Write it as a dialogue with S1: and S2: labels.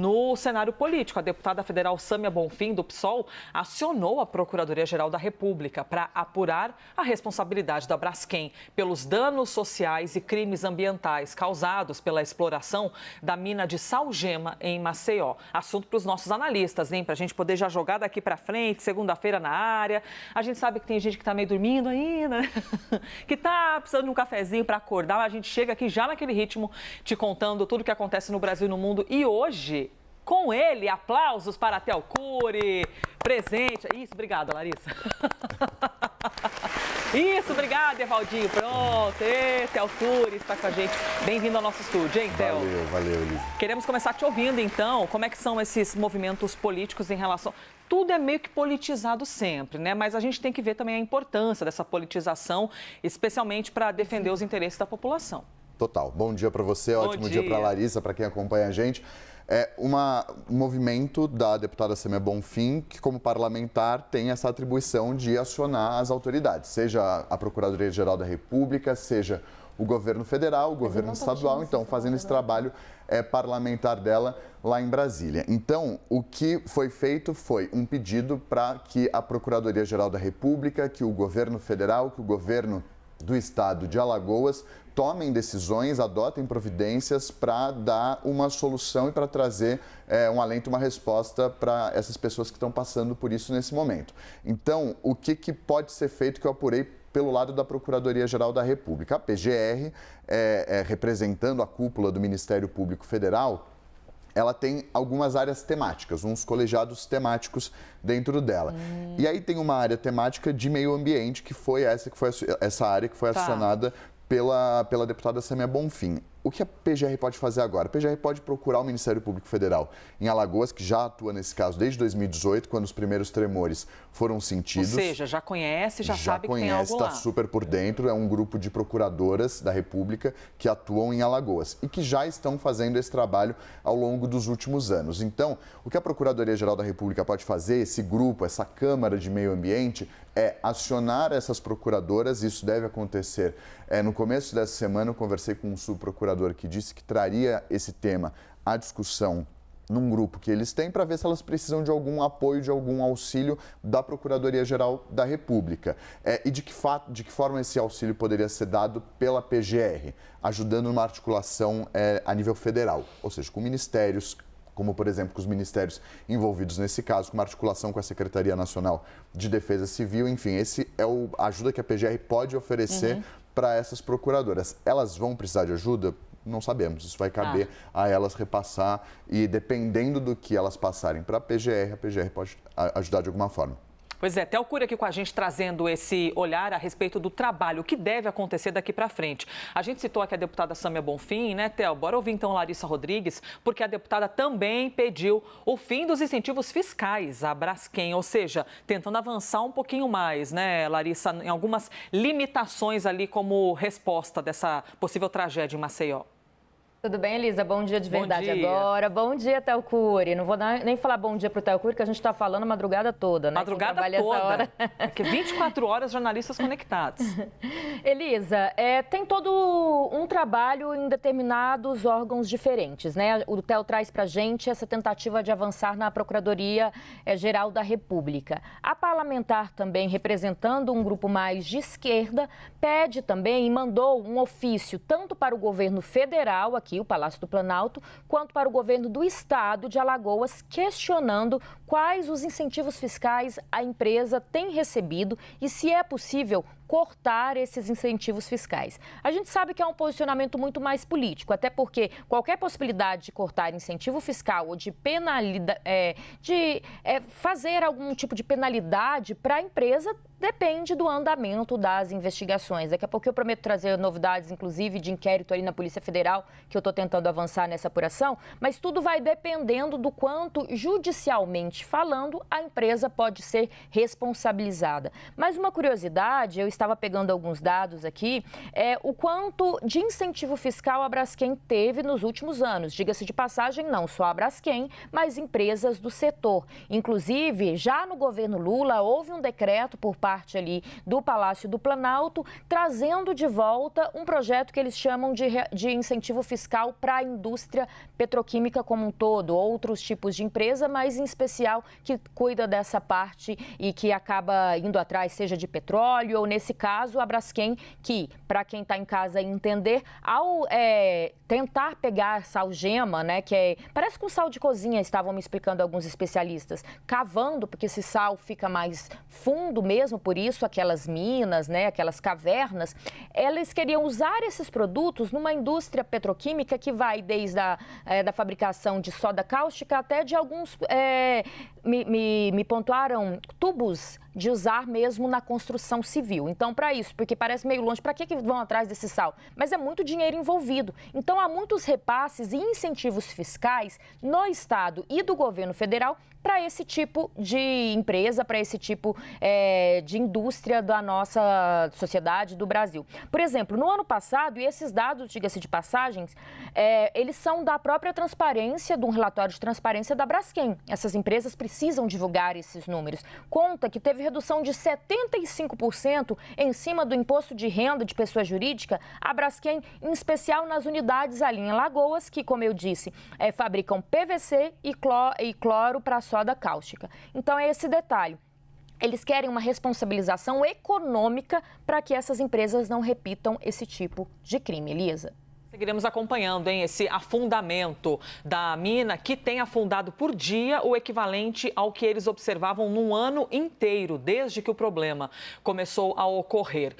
S1: no cenário político. A deputada federal Sâmia Bonfim, do PSOL, acionou a Procuradoria-Geral da República para apurar a responsabilidade da Braskem pelos danos sociais e crimes ambientais causados pela exploração da mina de Salgema, em Maceió. Assunto para os nossos analistas, hein? Para a gente poder já jogar daqui para frente, segunda-feira na área. A gente sabe que tem gente que está meio dormindo ainda, né? Que está precisando de um cafezinho para acordar. A gente chega aqui já naquele ritmo, te contando tudo o que acontece no Brasil e no mundo. E hoje, com ele, aplausos para Théo Cury, presente. Isso, obrigada, Larissa. Isso, obrigada, Evaldinho. Pronto, Théo Cury está com a gente. Bem-vindo ao nosso estúdio, hein, Théo?
S2: Valeu, Elisa.
S1: Queremos começar te ouvindo, então. Como é que são esses movimentos políticos em relação... Tudo é meio que politizado sempre, né? Mas a gente tem que ver também a importância dessa politização, especialmente para defender os interesses da população.
S2: Total. Bom dia para você, ótimo dia para a Larissa, para quem acompanha a gente. É um movimento da deputada Sâmia Bonfim, que como parlamentar tem essa atribuição de acionar as autoridades, seja a Procuradoria-Geral da República, seja o governo federal, o governo estadual, então fazendo esse trabalho parlamentar dela lá em Brasília. Então, o que foi feito foi um pedido para que a Procuradoria-Geral da República, que o governo federal, que o governo do estado de Alagoas tomem decisões, adotem providências para dar uma solução e para trazer um alento, uma resposta para essas pessoas que estão passando por isso nesse momento. Então, o que pode ser feito que eu apurei pelo lado da Procuradoria-Geral da República? A PGR, representando a cúpula do Ministério Público Federal, ela tem algumas áreas temáticas, uns colegiados temáticos dentro dela. E aí tem uma área temática de meio ambiente, que foi essa área que foi acionada pela deputada Sâmia Bonfim. O que a PGR pode fazer agora? A PGR pode procurar o Ministério Público Federal em Alagoas, que já atua nesse caso desde 2018, quando os primeiros tremores foram sentidos.
S1: Ou seja, já conhece, já sabe que tem algo lá.
S2: Está super por dentro, é um grupo de procuradoras da República que atuam em Alagoas e que já estão fazendo esse trabalho ao longo dos últimos anos. Então, o que a Procuradoria-Geral da República pode fazer, esse grupo, essa Câmara de Meio Ambiente, é acionar essas procuradoras. Isso deve acontecer. No começo dessa semana, eu conversei com um subprocurador que disse que traria esse tema à discussão num grupo que eles têm para ver se elas precisam de algum apoio, de algum auxílio da Procuradoria-Geral da República. E de que forma esse auxílio poderia ser dado pela PGR, ajudando numa articulação a nível federal, ou seja, com ministérios, como, por exemplo, com os ministérios envolvidos nesse caso, com uma articulação com a Secretaria Nacional de Defesa Civil. Enfim, esse é a ajuda que a PGR pode oferecer para essas procuradoras. Elas vão precisar de ajuda? Não sabemos. Isso vai caber a elas repassar e, dependendo do que elas passarem para a PGR pode ajudar de alguma forma.
S1: Pois é, Théo Cury aqui com a gente trazendo esse olhar a respeito do trabalho, o que deve acontecer daqui para frente. A gente citou aqui a deputada Sâmia Bonfim, né, Théo? Bora ouvir então Larissa Rodrigues, porque a deputada também pediu o fim dos incentivos fiscais à Braskem, ou seja, tentando avançar um pouquinho mais, né, Larissa, em algumas limitações ali como resposta dessa possível tragédia em Maceió.
S3: Tudo bem, Elisa? Bom dia de verdade agora. Bom dia, Théo Cury. Não vou nem falar bom dia para o Théo Cury, que a gente está falando a madrugada toda, né?
S1: Madrugada toda. Essa hora... Porque 24 horas jornalistas conectados.
S3: Elisa, tem todo um trabalho em determinados órgãos diferentes, né? O Théo traz para a gente essa tentativa de avançar na Procuradoria-Geral da República. A parlamentar também, representando um grupo mais de esquerda, pede também e mandou um ofício tanto para o governo federal, aqui o Palácio do Planalto, quanto para o governo do estado de Alagoas, questionando quais os incentivos fiscais a empresa tem recebido e se é possível cortar esses incentivos fiscais. A gente sabe que é um posicionamento muito mais político, até porque qualquer possibilidade de cortar incentivo fiscal ou de fazer algum tipo de penalidade para a empresa depende do andamento das investigações. Daqui a pouco eu prometo trazer novidades, inclusive, de inquérito ali na Polícia Federal, que eu estou tentando avançar nessa apuração, mas tudo vai dependendo do quanto, judicialmente falando, a empresa pode ser responsabilizada. Mas uma curiosidade, eu estava pegando alguns dados aqui, o quanto de incentivo fiscal a Braskem teve nos últimos anos. Diga-se de passagem, não só a Braskem, mas empresas do setor. Inclusive, já no governo Lula, houve um decreto por parte ali do Palácio do Planalto, trazendo de volta um projeto que eles chamam de incentivo fiscal para a indústria petroquímica como um todo, outros tipos de empresa, mas em especial que cuida dessa parte e que acaba indo atrás, seja de petróleo ou, nesse caso, a Braskem, que, para quem está em casa entender, ao tentar pegar essa algema, né, que parece com sal de cozinha, estavam me explicando alguns especialistas, cavando, porque esse sal fica mais fundo mesmo, por isso aquelas minas, né, aquelas cavernas, eles queriam usar esses produtos numa indústria petroquímica que vai desde da fabricação de soda cáustica até de alguns, me pontuaram, tubos de usar mesmo na construção civil. Então, para isso, porque parece meio longe, para que vão atrás desse sal? Mas é muito dinheiro envolvido. Então, há muitos repasses e incentivos fiscais no Estado e do governo federal para esse tipo de empresa, para esse tipo de indústria da nossa sociedade, do Brasil. Por exemplo, no ano passado, e esses dados, diga-se de passagens, eles são da própria transparência, de um relatório de transparência da Braskem. Essas empresas precisam divulgar esses números. Conta que teve redução de 75% em cima do imposto de renda de pessoa jurídica, a Braskem, em especial nas unidades ali em Alagoas, que, como eu disse, fabricam PVC e cloro para soda cáustica. Então, é esse detalhe. Eles querem uma responsabilização econômica para que essas empresas não repitam esse tipo de crime, Elisa.
S1: Seguiremos acompanhando, esse afundamento da mina, que tem afundado por dia o equivalente ao que eles observavam num ano inteiro, desde que o problema começou a ocorrer.